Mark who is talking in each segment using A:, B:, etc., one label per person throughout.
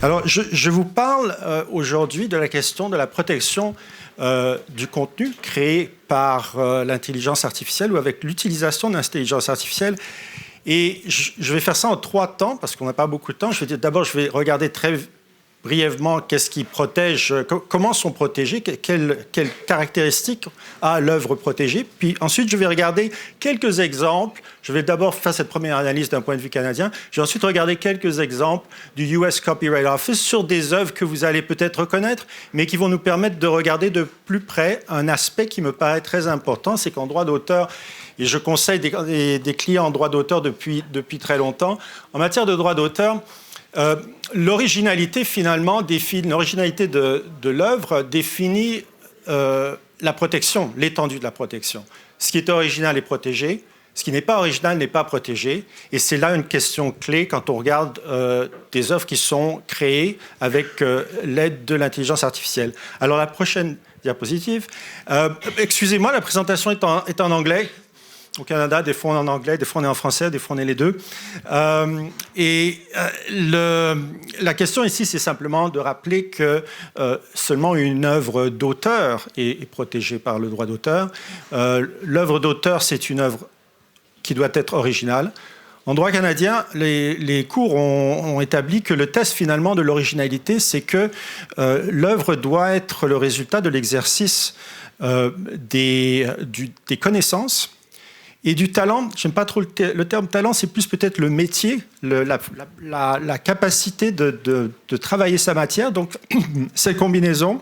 A: Alors, je vous parle aujourd'hui de la question de la protection du contenu créé par l'intelligence artificielle ou avec l'utilisation de l'intelligence artificielle. Et je vais faire ça en 3 temps, parce qu'on n'a pas beaucoup de temps. D'abord, je vais regarder très brièvement qu'est-ce qui protège, comment sont protégés, quelles caractéristiques a l'œuvre protégée. Puis ensuite, je vais regarder quelques exemples. Je vais d'abord faire cette première analyse d'un point de vue canadien. Je vais ensuite regarder quelques exemples du US Copyright Office sur des œuvres que vous allez peut-être reconnaître, mais qui vont nous permettre de regarder de plus près un aspect qui me paraît très important, c'est qu'en droit d'auteur, et je conseille des clients en droit d'auteur depuis très longtemps, en matière de droit d'auteur, l'originalité, finalement, l'originalité de l'œuvre définit la protection, l'étendue de la protection. Ce qui est original est protégé, ce qui n'est pas original n'est pas protégé. Et c'est là une question clé quand on regarde des œuvres qui sont créées avec l'aide de l'intelligence artificielle. Alors, la prochaine diapositive. Excusez-moi, la présentation est en anglais. Au Canada, des fois on est en anglais, des fois on est en français, des fois on est les deux. La question ici, c'est simplement de rappeler que seulement une œuvre d'auteur est protégée par le droit d'auteur. L'œuvre d'auteur, c'est une œuvre qui doit être originale. En droit canadien, les cours ont établi que le test finalement de l'originalité, c'est que l'œuvre doit être le résultat de l'exercice des connaissances et du talent. J'aime pas trop le terme talent, c'est plus peut-être le métier, la capacité de travailler sa matière. Donc, cette combinaison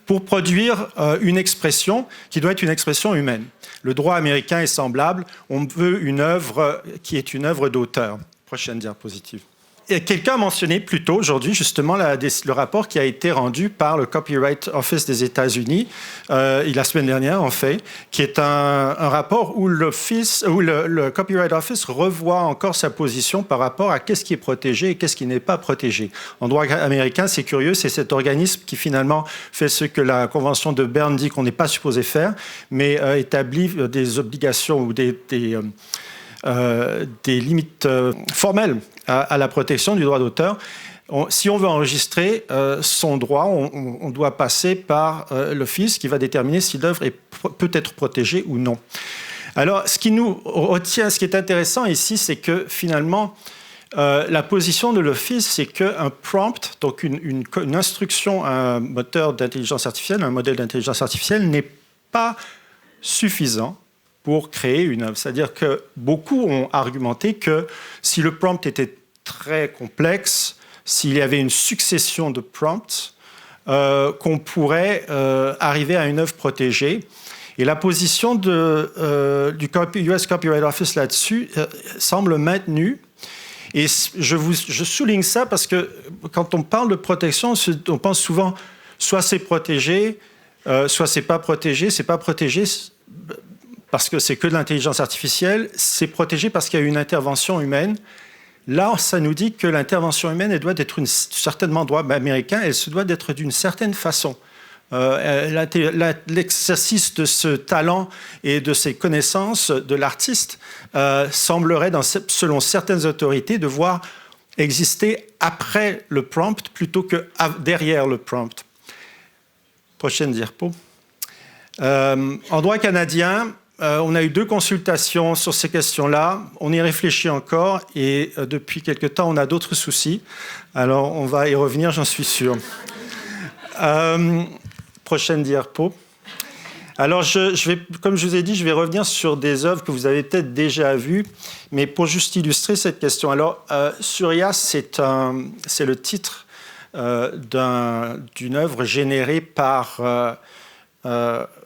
A: pour produire une expression qui doit être une expression humaine. Le droit américain est semblable. On veut une œuvre qui est une œuvre d'auteur. Prochaine diapositive. Et quelqu'un a mentionné plus tôt aujourd'hui justement le rapport qui a été rendu par le Copyright Office des États-Unis la semaine dernière en fait, qui est un rapport où le Copyright Office revoit encore sa position par rapport à qu'est-ce qui est protégé et qu'est-ce qui n'est pas protégé. En droit américain, c'est curieux, c'est cet organisme qui finalement fait ce que la Convention de Berne dit qu'on n'est pas supposé faire, mais établit des obligations ou des limites formelles à la protection du droit d'auteur. Si on veut enregistrer son droit, on doit passer par l'office qui va déterminer si l'œuvre peut être protégée ou non. Alors, ce qui nous retient, ce qui est intéressant ici, c'est que finalement, la position de l'office, c'est qu'un prompt, donc une instruction à un moteur d'intelligence artificielle, un modèle d'intelligence artificielle, n'est pas suffisant pour créer une œuvre. C'est-à-dire que beaucoup ont argumenté que si le prompt était très complexe, s'il y avait une succession de prompts, qu'on pourrait arriver à une œuvre protégée. Et la position du US Copyright Office là-dessus semble maintenue. Et je souligne ça parce que quand on parle de protection, on pense souvent soit c'est protégé, soit c'est pas protégé. C'est pas protégé parce que c'est que de l'intelligence artificielle, c'est protégé parce qu'il y a une intervention humaine. Là, ça nous dit que l'intervention humaine, elle doit être certainement droit américain, elle se doit d'être d'une certaine façon. L'exercice de ce talent et de ces connaissances de l'artiste semblerait, selon certaines autorités, devoir exister après le prompt plutôt que derrière le prompt. Prochaine diapo. En droit canadien, on a eu 2 consultations sur ces questions-là. On y réfléchit encore et depuis quelque temps, on a d'autres soucis. Alors, on va y revenir, j'en suis sûr. Prochaine diapo. Alors, comme je vous ai dit, je vais revenir sur des œuvres que vous avez peut-être déjà vues, mais pour juste illustrer cette question. Alors, Surya, c'est le titre d'une œuvre générée par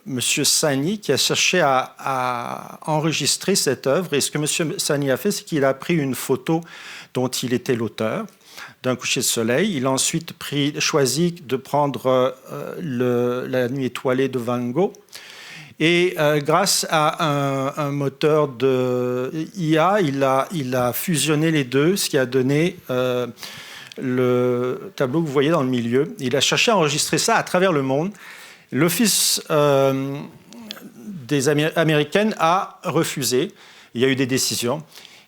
A: Monsieur Sani, qui a cherché à enregistrer cette œuvre. Et ce que Monsieur Sani a fait, c'est qu'il a pris une photo dont il était l'auteur d'un coucher de soleil. Il a ensuite choisi de prendre la nuit étoilée de Van Gogh. Et grâce à un moteur de IA, il a fusionné les deux, ce qui a donné le tableau que vous voyez dans le milieu. Il a cherché à enregistrer ça à travers le monde. L'Office des américaines a refusé. Il y a eu des décisions.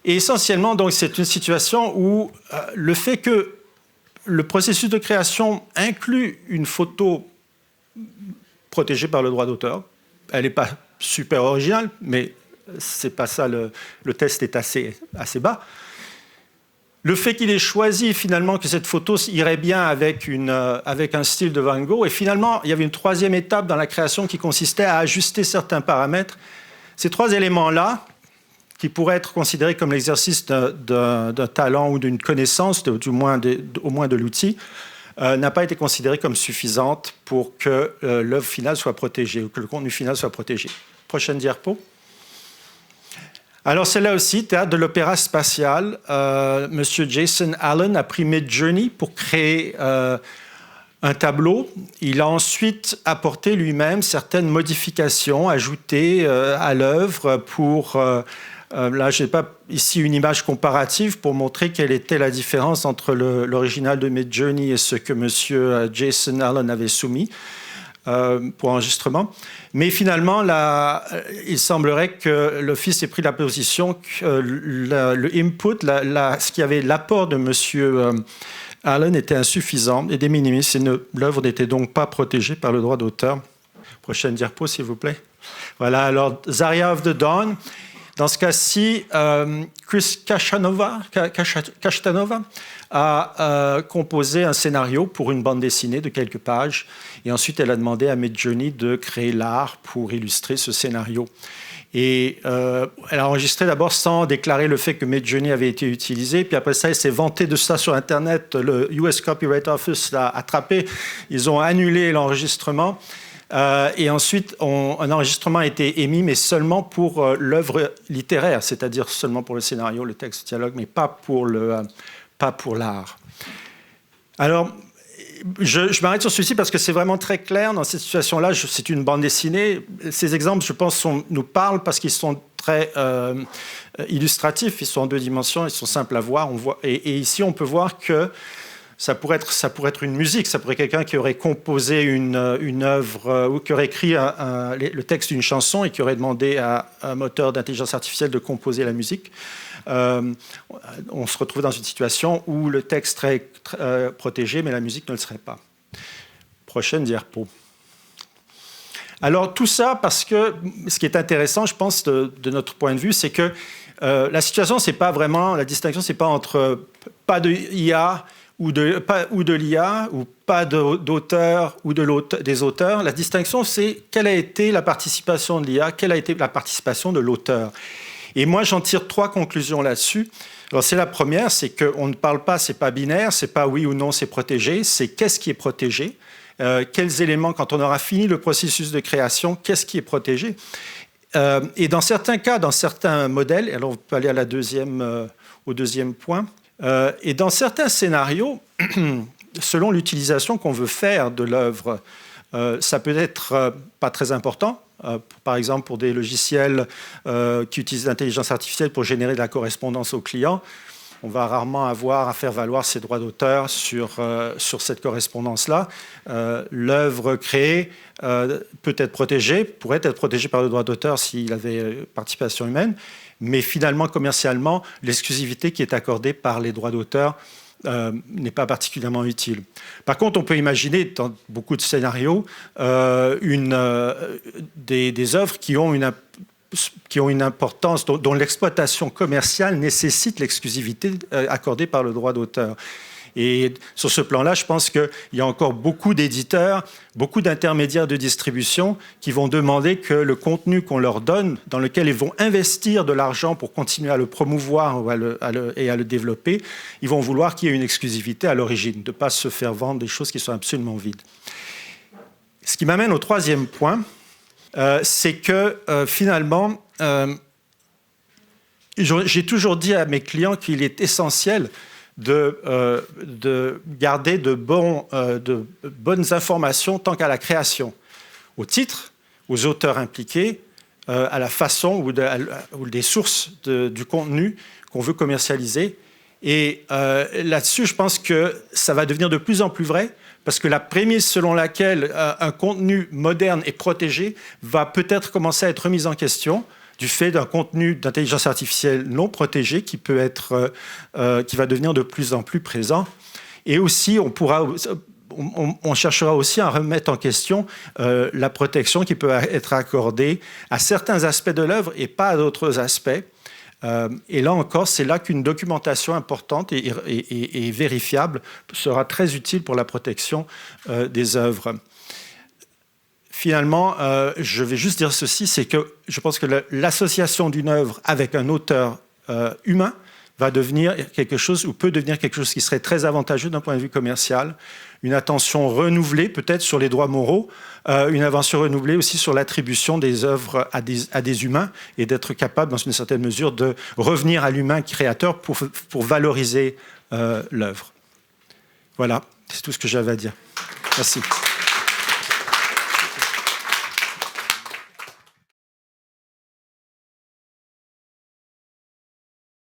A: Et essentiellement, donc, c'est une situation où le fait que le processus de création inclut une photo protégée par le droit d'auteur. Elle n'est pas super originale, mais c'est pas ça, le test est assez bas. Le fait qu'il ait choisi finalement que cette photo irait bien avec un style de Van Gogh, et finalement, il y avait une troisième étape dans la création qui consistait à ajuster certains paramètres. Ces trois éléments-là, qui pourraient être considérés comme l'exercice d'un talent ou d'une connaissance, au moins de l'outil, n'a pas été considérée comme suffisante pour que l'œuvre finale soit protégée, ou que le contenu final soit protégé. Prochaine diapo. Alors, c'est là aussi, théâtre de l'opéra spatial. Monsieur Jason Allen a pris Midjourney pour créer un tableau. Il a ensuite apporté lui-même certaines modifications ajoutées à l'œuvre pour... là, je n'ai pas ici une image comparative pour montrer quelle était la différence entre l'original de Midjourney et ce que monsieur Jason Allen avait soumis pour enregistrement. Mais finalement, il semblerait que l'Office ait pris la position que le input, ce qui avait l'apport de M. Allen était insuffisant et de minimis. L'œuvre n'était donc pas protégée par le droit d'auteur. Prochaine diapo, s'il vous plaît. Voilà, alors, Zarya of the Dawn. Dans ce cas-ci, Chris Castanova a composé un scénario pour une bande dessinée de quelques pages. Et ensuite, elle a demandé à Midjourney de créer l'art pour illustrer ce scénario. Et elle a enregistré d'abord sans déclarer le fait que Midjourney avait été utilisé. Puis après ça, elle s'est vantée de ça sur Internet. Le US Copyright Office l'a attrapé. Ils ont annulé l'enregistrement. Et ensuite, un enregistrement a été émis, mais seulement pour l'œuvre littéraire, c'est-à-dire seulement pour le scénario, le texte, le dialogue, mais pas pour l'art. Alors, je m'arrête sur celui-ci parce que c'est vraiment très clair dans cette situation-là. C'est une bande dessinée. Ces exemples, je pense, nous parlent parce qu'ils sont très illustratifs. Ils sont en deux dimensions, ils sont simples à voir. Et ici, on peut voir que ça pourrait être une musique, ça pourrait être quelqu'un qui aurait composé une œuvre ou qui aurait écrit le texte d'une chanson et qui aurait demandé à un moteur d'intelligence artificielle de composer la musique. On se retrouve dans une situation où le texte serait protégé, mais la musique ne le serait pas. Prochaine diapo. Alors tout ça parce que ce qui est intéressant, je pense, de notre point de vue, c'est que la situation, c'est pas vraiment, la distinction, c'est pas entre pas de IA ou de l'IA, ou pas d'auteur ou des auteurs. La distinction, c'est quelle a été la participation de l'IA, quelle a été la participation de l'auteur. Et moi, j'en tire trois conclusions là-dessus. Alors, c'est la première, c'est qu'on ne parle pas, c'est pas binaire, c'est pas oui ou non, c'est protégé, c'est qu'est-ce qui est protégé, quels éléments, quand on aura fini le processus de création, qu'est-ce qui est protégé. Et dans certains cas, dans certains modèles, alors on peut aller au deuxième point, et dans certains scénarios, selon l'utilisation qu'on veut faire de l'œuvre, ça peut être pas très important. Par exemple, pour des logiciels qui utilisent l'intelligence artificielle pour générer de la correspondance aux clients, on va rarement avoir à faire valoir ses droits d'auteur sur cette correspondance-là. L'œuvre créée peut être protégée, pourrait être protégée par le droit d'auteur s'il avait participation humaine, mais finalement, commercialement, l'exclusivité qui est accordée par les droits d'auteur n'est pas particulièrement utile. Par contre, on peut imaginer, dans beaucoup de scénarios, des œuvres qui ont une importance, dont l'exploitation commerciale nécessite l'exclusivité accordée par le droit d'auteur. Et sur ce plan-là, je pense qu'il y a encore beaucoup d'éditeurs, beaucoup d'intermédiaires de distribution qui vont demander que le contenu qu'on leur donne, dans lequel ils vont investir de l'argent pour continuer à le promouvoir et à le développer, ils vont vouloir qu'il y ait une exclusivité à l'origine, de ne pas se faire vendre des choses qui sont absolument vides. Ce qui m'amène au troisième point, c'est que finalement, j'ai toujours dit à mes clients qu'il est essentiel de garder de bonnes informations tant qu'à la création, au titre, aux auteurs impliqués, à la façon ou des sources du contenu qu'on veut commercialiser. Et là-dessus, je pense que ça va devenir de plus en plus vrai, parce que la prémisse selon laquelle un contenu moderne est protégé va peut-être commencer à être remise en question du fait d'un contenu d'intelligence artificielle non protégé qui va devenir de plus en plus présent. Et aussi, on cherchera aussi à remettre en question la protection qui peut être accordée à certains aspects de l'œuvre et pas à d'autres aspects. Et là encore, c'est là qu'une documentation importante et vérifiable sera très utile pour la protection des œuvres. Finalement, je vais juste dire ceci, c'est que je pense que l'association d'une œuvre avec un auteur humain va devenir quelque chose, ou peut devenir quelque chose qui serait très avantageux d'un point de vue commercial. Une attention renouvelée peut-être sur les droits moraux, une attention renouvelée aussi sur l'attribution des œuvres à des humains et d'être capable, dans une certaine mesure, de revenir à l'humain créateur pour valoriser l'œuvre. Voilà, c'est tout ce que j'avais à dire. Merci.